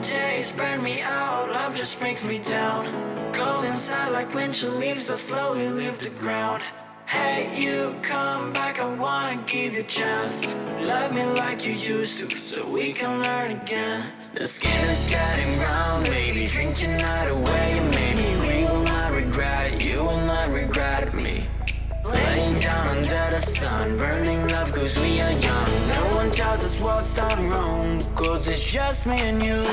days burn me out, love just brings me down. Go inside like winter leaves that slowly leave the ground. Hey, you come back, I wanna give you a chance. Love me like you used to, so we can learn again. The skin is getting brown, baby, drink tonight away. And maybe we will not regret it, you will not regret me. Laying down under the sun, burning love cause we are young. No one tells us what's done wrong, cause it's just me and you.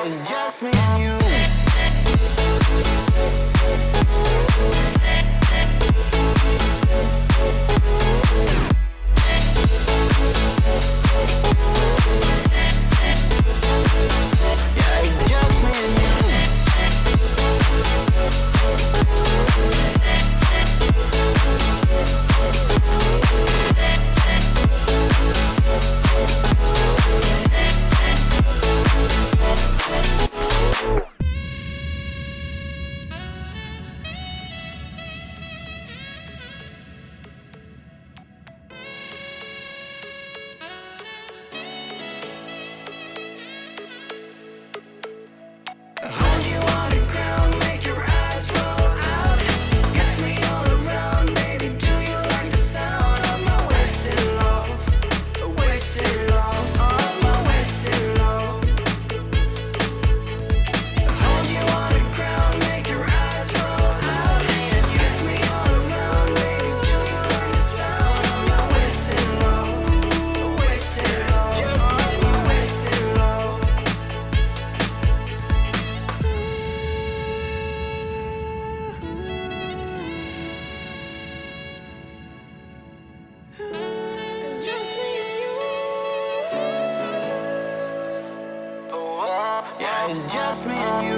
It's just me and you. Yeah, it's just me and you. Hold you on the ground, make your eyes roll out. Kiss me all around, baby, do you like the sound of my wasted love? Wasted love, of my wasted love. Hold you on the ground, make your eyes roll out. Kiss me all around, baby, do you like the sound of my wasted love? Wasted love, just of my wasted love. It's just me and you. Yeah, it's just me and you.